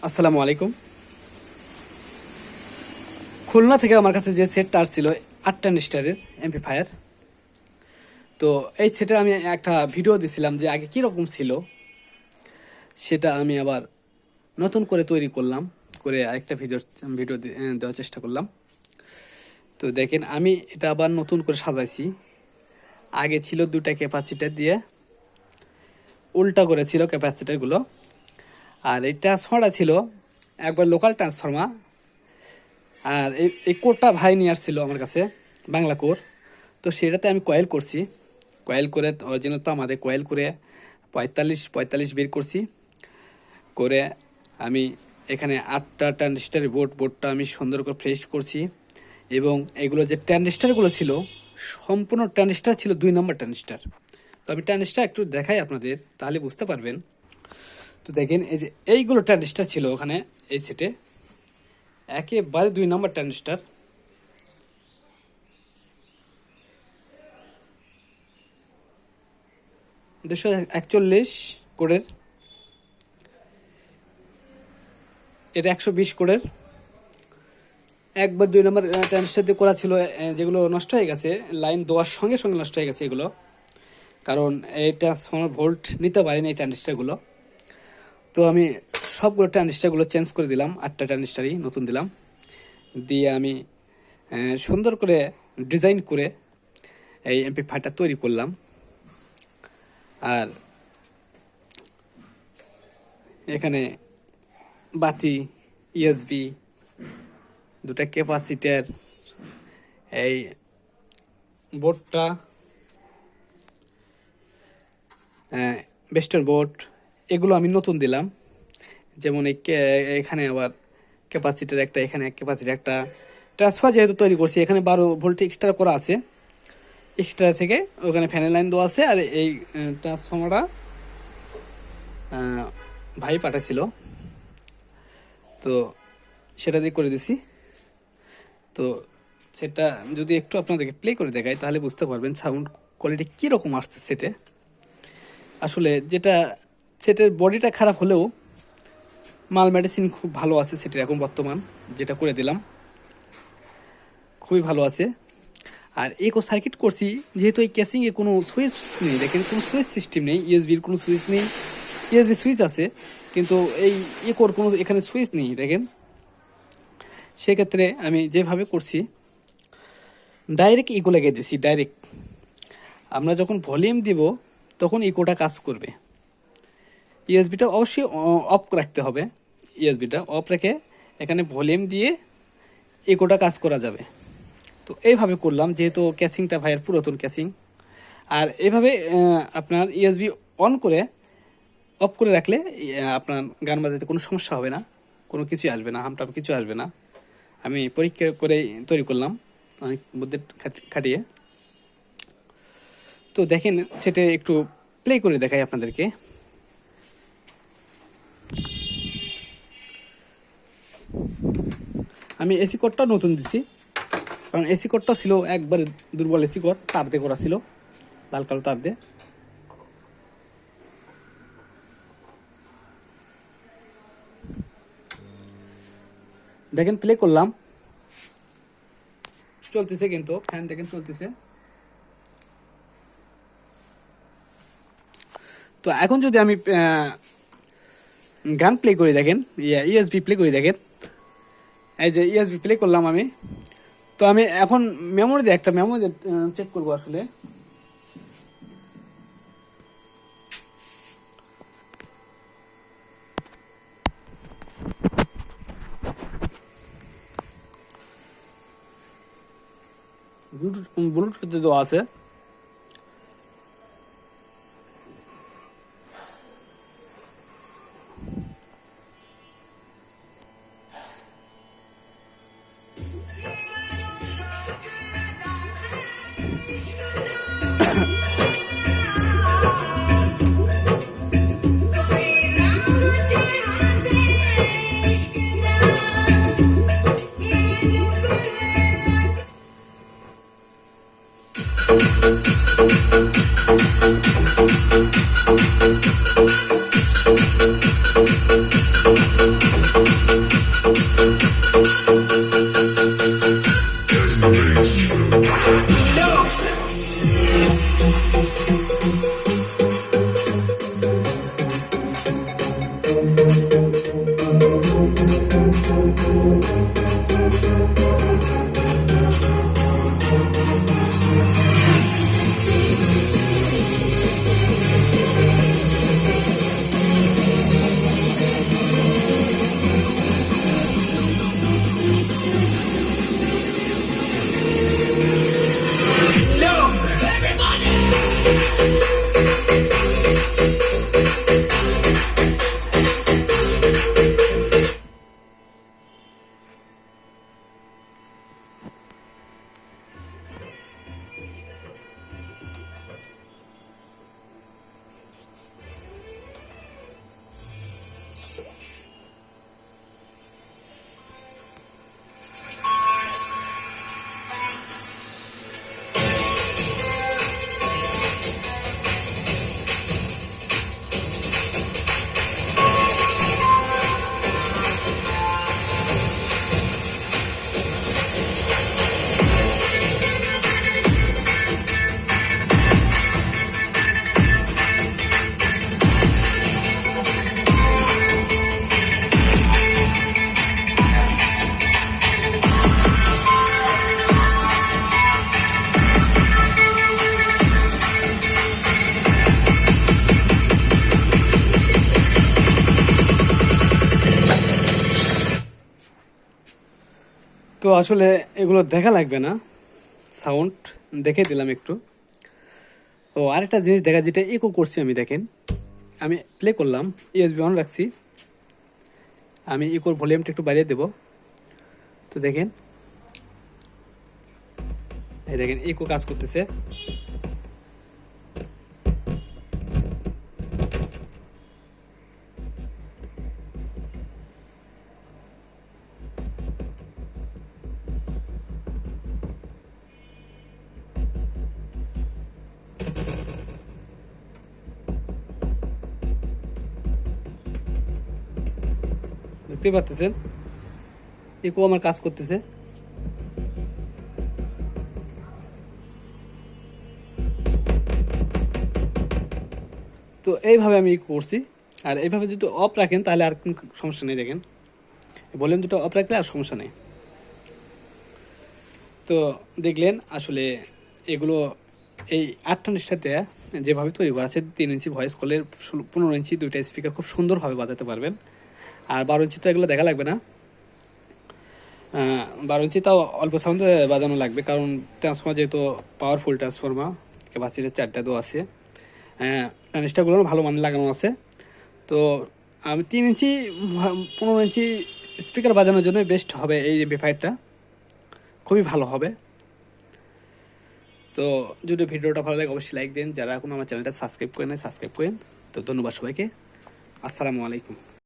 আসসালামু আলাইকুম। খুলনা থেকে আমার কাছে যে সেটটা আসছিল 8 ট্রানজিস্টারের এমপ্লিফায়ার, তো এই সেটের আমি একটা ভিডিও দিছিলাম যে আগে কীরকম ছিল, সেটা আমি আবার নতুন করে তৈরি করলাম, করে আরেকটা ভিডিও দেওয়ার চেষ্টা করলাম। তো দেখেন আমি এটা আবার নতুন করে সাজাইছি। আগে ছিল 2টা ক্যাপাসিটার দিয়ে, উল্টা করে ছিল ক্যাপাসিটারগুলো। আর এই ট্রান্সফর্মারটা ছিল একবার লোকাল ট্রান্সফর্মার। আর এই কোরটা ভাই নিয়ে আসছিল আমার কাছে, বাংলা কোর। তো সেটাতে আমি কয়েল করছি, কয়েল করে অরিজিনাল তো আমাদের কয়েল করে 45 বের করছি। করে আমি এখানে 8টা ট্রানজিস্টারের বোর্ডটা আমি সুন্দর করে ফ্রেশ করছি। এবং এগুলো যে ট্রানজিস্টারগুলো ছিল, সম্পূর্ণ ট্রানজিস্টার ছিল 2 নম্বর ট্রানজিস্টার। তো আমি ট্রানজিস্টার একটু দেখাই আপনাদের, তাহলে বুঝতে পারবেন। তো দেখেন এই যে এইগুলো ট্রানজিস্টার ছিল ওখানে এই সেটে, একেবারে 2 নম্বর ট্রানজিস্টার। 241 কোডের, এটা 120 কোডের। একবার 2 নম্বর ট্রানজিস্টার দিয়ে করা ছিল, যেগুলো নষ্ট হয়ে গেছে লাইন দেওয়ার সঙ্গে সঙ্গে নষ্ট হয়ে গেছে এগুলো, কারণ এই ট্রান্সফর্মার ভোল্ট নিতে পারেনি এই ট্রানজিস্টারগুলো। তো আমি সবগুলো ট্রানজিস্টারগুলো চেঞ্জ করে দিলাম, 8টা ট্রানজিস্টারই নতুন দিলাম। দিয়ে আমি সুন্দর করে ডিজাইন করে এই এমপ্লিফায়ারটা তৈরি করলাম। আর এখানে বাতি, ইউএসবি, 2টা ক্যাপাসিটার, এই বোর্ডটা, বেস্টার বোর্ড, এগুলো আমি নতুন দিলাম। যেমন এখানে আবার ক্যাপাসিটার একটা, এখানে ক্যাপাসিটার একটা। ট্রান্সফার যেহেতু তৈরি করছি, এখানে 12 ভোল্ট এক্সট্রা করা আছে, এক্সট্রা থেকে ওখানে ফ্যানের লাইন দেওয়া আছে। আর এই ট্রান্সফর্মারটা ভাই পাঠাছিল, তো সেটা দিয়ে করে দিছি। তো সেটা যদি একটু আপনাদেরকে প্লে করে দেখাই, তাহলে বুঝতে পারবেন সাউন্ড কোয়ালিটি কীরকম আসছে সেটে। আসলে যেটা সেটের বডিটা খারাপ হলেও মাল মেডিসিন খুব ভালো আছে সেটের, এখন বর্তমান যেটা করে দিলাম খুবই ভালো আছে। আর ইকো সার্কিট করছি, যেহেতু এই ক্যাসিংয়ে কোনো সুইচ নেই, দেখেন কোনো সুইচ সিস্টেম নেই, ইউএসবির কোনো সুইচ নেই। ইউএসবি সুইচ আছে কিন্তু এই ইকোর কোনো এখানে সুইচ নেই দেখেন। সেক্ষেত্রে আমি যেভাবে করছি, ডাইরেক্ট ইকো লাগিয়ে দিছি। ডাইরেক্ট আমরা যখন ভলিউম দিব তখন ইকোটা কাজ করবে। ইউএসবিটা অবশ্যই অফ রাখতে হবে, ইউএসবিটা অফ রেখে এখানে ভলিউম দিয়ে ইকোটা কাজ করা যাবে। তো এইভাবে করলাম, যেহেতু ক্যাসিংটা ভাইয়ের পুরাতন ক্যাসিং। আর এইভাবে আপনার ইউএসবি অন করে অফ করে রাখলে আপনার গান বাজাতে কোনো সমস্যা হবে না, কোনো কিছুই আসবে না, হামটাম কিছু আসবে না। আমি পরীক্ষা করে তৈরি করলাম অনেক বুদ্ধি খাটিয়ে। তো দেখেন সেটা একটু প্লে করে দেখাই আপনাদেরকে। আমি এসি কোডটা নতুন দিছি, কারণ এসি কোডটা ছিল একবার দুর্বল এসি কোড, তার দিয়ে করা ছিল, লাল কালো তার দিয়ে। দেখেন প্লে করলাম, চলতেছে কিন্তু ফ্যান দেখেন চলতেছে। তো এখন যদি আমি গান প্লে করি, দেখেন ইউএসবি প্লে করি, দেখেন এই যে ইউএসবি প্লে করলাম আমি। তো আমি এখন মেমোরি দিয়ে একটা মেমোরি চেক করবো আসলে। ব্লুটুথ দেওয়া আছে। তো আসলে এগুলো দেখা লাগবে না, সাউন্ড দেখে দিলাম একটু। ও আরেকটা জিনিস দেখা, যেটা ইকো করছি আমি, দেখেন আমি প্লে করলাম, ইউএসবি অন রাখছি, আমি ইকোর ভলিউমটা একটু বাড়িয়ে দেব। তো দেখেন, এই দেখেন ইকো কাজ করতেছে। দেখতে পাচ্ছেন ইকো আমার কাজ করতেছে। তো এইভাবে আমি করছি। আর এইভাবে যদি অফ রাখেন তাহলে আর কোনো সমস্যা নেই। দেখেন ভলিউম দুটো অফ রাখলে আর সমস্যা নেই। তো দেখলেন আসলে এগুলো এই 8 টনের সাথে যেভাবে তৈরি করা আছে, 3 ইঞ্চি ভয়েস কলের, 15 ইঞ্চি দুইটা স্পিকার খুব সুন্দরভাবে বাজাতে পারবেন। আর 12 ইঞ্চি তো এগুলো দেখা লাগবে না, 12 ইঞ্চি তাও অল্প সাউন্ডে বাজানো লাগবে, কারণ ট্রান্সফর্মার যেহেতু পাওয়ারফুল ট্রান্সফর্মার, ক্যাপাসিটি 4টা দেওয়া আছে, ট্রানজিস্টারগুলো ভালো মানের লাগানো আছে। তো আমি 3 ইঞ্চি 15 ইঞ্চি স্পিকার বাজানোর জন্য বেস্ট হবে এই এমপ্লিফায়ারটা, খুবই ভালো হবে। তো যদি ভিডিওটা ভালো লাগে অবশ্যই লাইক দিন, যারা এখন আমার চ্যানেলটা সাবস্ক্রাইব করেন সাবস্ক্রাইব করেন। তো ধন্যবাদ সবাইকে, আসসালামু আলাইকুম।